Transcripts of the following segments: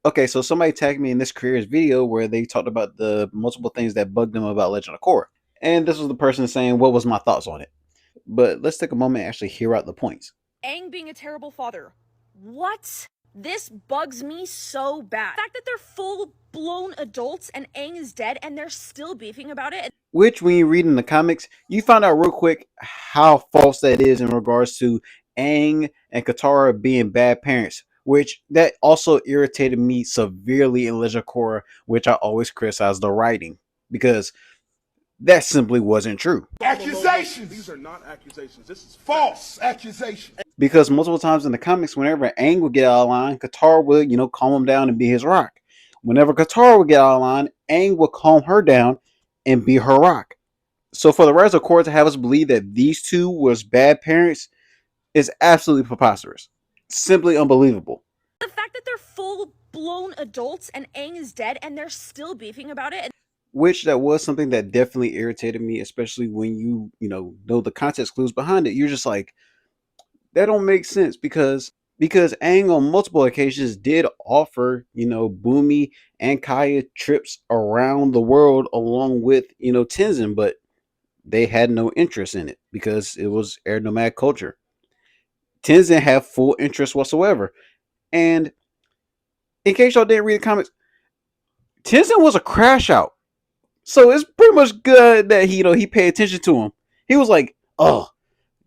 Okay, so somebody tagged me in this careers video where they talked about the multiple things that bugged them about Legend of Korra. And this was the person saying what was my thoughts on it. But let's take a moment and actually hear out the points. Aang being a terrible father. What? This bugs me so bad. The fact that they're full-blown adults and Aang is dead and they're still beefing about it. Which, when you read in the comics, you find out real quick how false that is in regards to Aang and Katara being bad parents. Which that also irritated me severely in Legend of Korra, which I always criticize the writing because that simply wasn't true. Accusations! These are not accusations. This is false accusations. Because multiple times in the comics, whenever Aang would get out of line, Katara would, calm him down and be his rock. Whenever Katara would get out of line, Aang would calm her down and be her rock. So for the rest of Korra to have us believe that these two was bad parents is absolutely preposterous. Simply unbelievable. The fact that they're full-blown adults and Aang is dead and they're still beefing about it. Which that was something that definitely irritated me, especially when you know the context clues behind it. You're just like, that don't make sense because Aang on multiple occasions did offer, Bumi and Kaya trips around the world along with, Tenzin, but they had no interest in it because it was air nomad culture. Tenzin had full interest whatsoever. And in case y'all didn't read the comics, Tenzin was a crash out. So it's pretty much good that he paid attention to him. He was like, "Oh,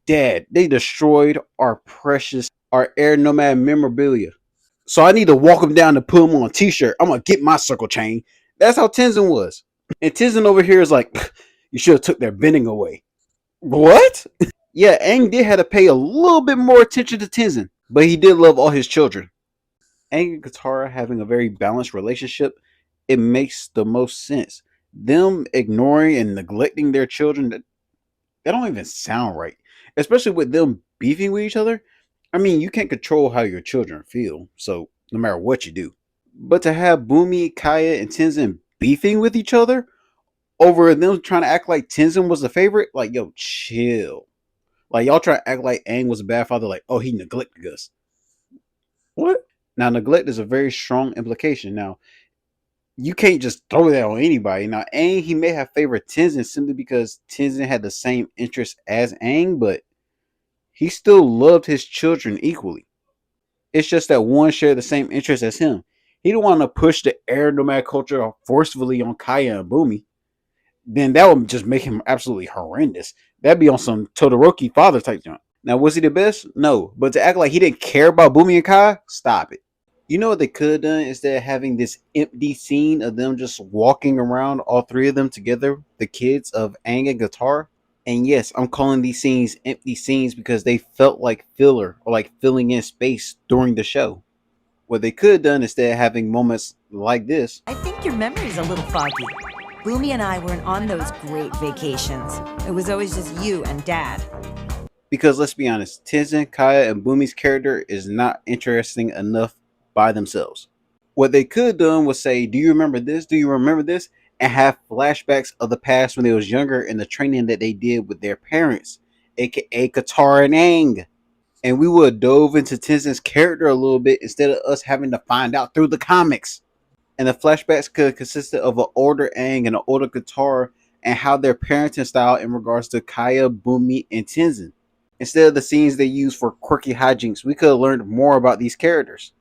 Dad, they destroyed our air nomad memorabilia. So I need to walk him down to put him on a t-shirt. I'm gonna get my circle chain." That's how Tenzin was. And Tenzin over here is like, "You should have took their bending away." What? Yeah, Aang did have to pay a little bit more attention to Tenzin, but he did love all his children. Aang and Katara having a very balanced relationship, it makes the most sense. Them ignoring and neglecting their children, that don't even sound right. Especially with them beefing with each other. I mean, you can't control how your children feel, so no matter what you do. But to have Bumi, Kaya, and Tenzin beefing with each other over them trying to act like Tenzin was the favorite, like, yo, chill. Like, y'all try to act like Aang was a bad father, like, oh, he neglected us. What? Now, neglect is a very strong implication. Now, you can't just throw that on anybody. Now, Aang, he may have favored Tenzin simply because Tenzin had the same interests as Aang, but he still loved his children equally. It's just that one shared the same interests as him. He didn't want to push the air nomad culture forcefully on Kaya and Bumi. Then that would just make him absolutely horrendous. That'd be on some Todoroki father type jump. Now, was he the best? No. But to act like he didn't care about Bumi and Kaya, stop it. You know what they could have done instead of having this empty scene of them just walking around, all three of them together, the kids of Aang and Katara? And yes, I'm calling these scenes empty scenes because they felt like filler or like filling in space during the show. What they could have done instead of having moments like this. I think your memory's a little foggy. Boomy and I weren't on those great vacations. It was always just you and Dad. Because let's be honest, Tenzin, Kaya, and Bumi's character is not interesting enough by themselves. What they could have done was say, "Do you remember this? Do you remember this?" And have flashbacks of the past when they was younger and the training that they did with their parents, aka Katara and Aang. And we would have dove into Tenzin's character a little bit instead of us having to find out through the comics. And the flashbacks could have consisted of an older Aang and an older Katara and how their parenting style in regards to Kaya, Bumi, and Tenzin. Instead of the scenes they use for quirky hijinks, we could have learned more about these characters.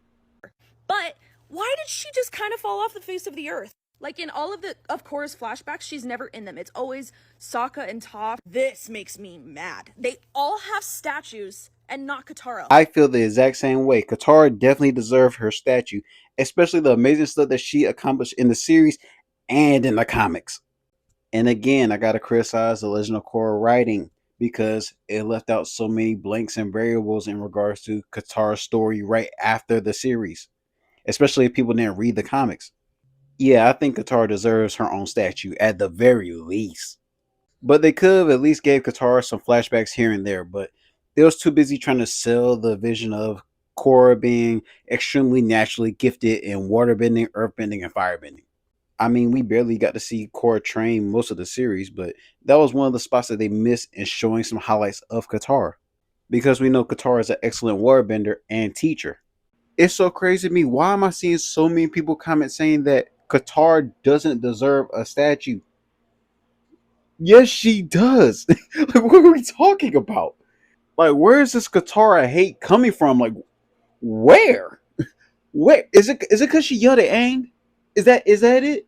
But why did she just kind of fall off the face of the earth? Like in all of Korra's flashbacks, she's never in them. It's always Sokka and Toph. This makes me mad. They all have statues and not Katara. I feel the exact same way. Katara definitely deserved her statue, especially the amazing stuff that she accomplished in the series and in the comics. And again, I gotta criticize the Legend of Korra writing because it left out so many blanks and variables in regards to Katara's story right after the series, especially if people didn't read the comics. Yeah, I think Katara deserves her own statue at the very least. But they could have at least gave Katara some flashbacks here and there, but they was too busy trying to sell the vision of Korra being extremely naturally gifted in waterbending, earthbending, and firebending. I mean, we barely got to see Korra train most of the series, but that was one of the spots that they missed in showing some highlights of Katara. Because we know Katara is an excellent waterbender and teacher. It's so crazy to me. Why am I seeing so many people comment saying that Qatar doesn't deserve a statue? Yes, she does. Like, what are we talking about? Like, where is this Katara hate coming from? Like, where? Where is it? Is it because she yelled at Aang? Is that it?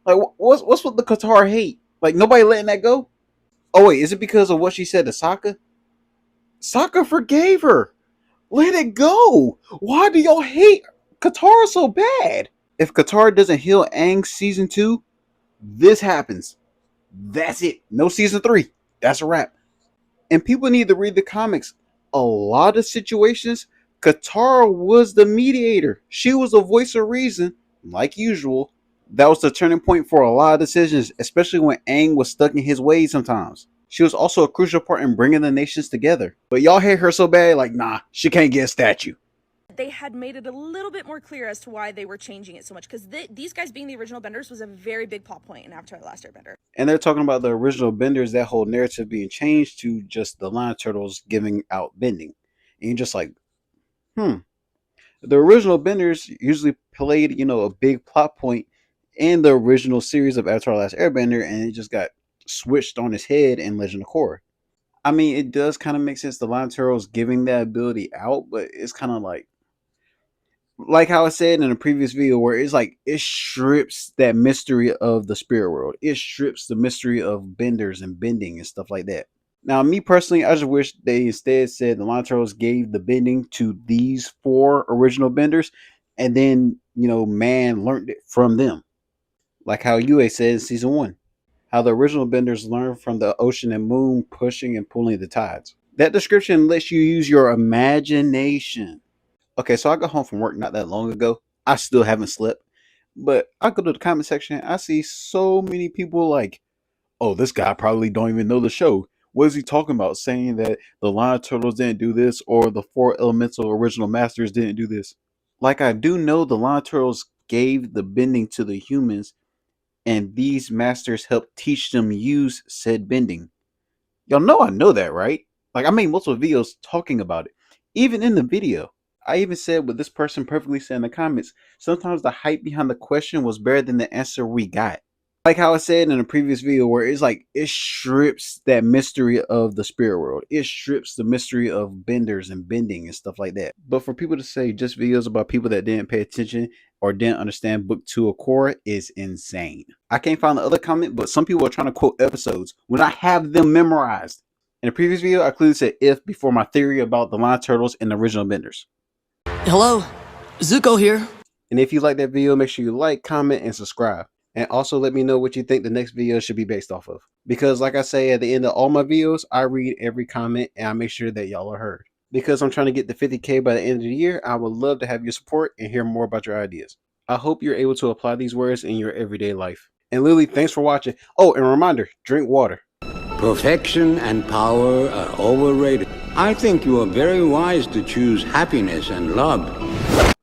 Like, what's with the Katara hate? Like, nobody letting that go? Oh wait, is it because of what she said to Sokka? Sokka forgave her. Let it go. Why do y'all hate Katara so bad? If Katara doesn't heal Aang season 2, this happens. That's it. No season 3. That's a wrap. And people need to read the comics. A lot of situations, Katara was the mediator. She was the voice of reason, like usual. That was the turning point for a lot of decisions, especially when Aang was stuck in his ways sometimes. She was also a crucial part in bringing the nations together. But y'all hate her so bad, like, nah, she can't get a statue. They had made it a little bit more clear as to why they were changing it so much, because these guys being the original benders was a very big plot point in Avatar: The Last Airbender. And they're talking about the original benders, that whole narrative being changed to just the lion turtles giving out bending. And you're just like, hmm. The original benders usually played, a big plot point in the original series of Avatar: The Last Airbender, and it just got switched on its head in Legend of Korra. I mean, it does kind of make sense the lion turtles giving that ability out, but it's kind of like how I said in a previous video, where it's like it strips that mystery of the spirit world. It strips the mystery of benders and bending and stuff like that. Now, me personally, I just wish they instead said the Lion Turtles gave the bending to these 4 original benders, and then man learned it from them, like how Yue said in season 1. How the original benders learned from the ocean and moon pushing and pulling the tides. That description lets you use your imagination. Okay, so I got home from work not that long ago. I still haven't slept. But I go to the comment section. I see so many people like, oh, this guy probably don't even know the show. What is he talking about? Saying that the Lion Turtles didn't do this or the 4 Elemental Original Masters didn't do this. Like, I do know the Lion Turtles gave the bending to the humans, and these masters helped teach them use said bending. Y'all know I know that, right? Like, I made multiple videos talking about it. Even in the video, I even said what this person perfectly said in the comments. Sometimes the hype behind the question was better than the answer we got. Like how I said in a previous video, where it's like it strips that mystery of the spirit world. It strips the mystery of benders and bending and stuff like that. But for people to say just videos about people that didn't pay attention or didn't understand book 2 of Korra is insane. I can't find the other comment, but some people are trying to quote episodes when I have them memorized. In a previous video, I clearly said if before my theory about the Lion Turtles and the original benders. Hello, Zuko here. And if you like that video, make sure you like, comment, and subscribe. And also let me know what you think the next video should be based off of. Because like I say at the end of all my videos, I read every comment and I make sure that y'all are heard. Because I'm trying to get to 50K by the end of the year, I would love to have your support and hear more about your ideas. I hope you're able to apply these words in your everyday life. And Lily, thanks for watching. Oh, and a reminder, drink water. Perfection and power are overrated. I think you are very wise to choose happiness and love.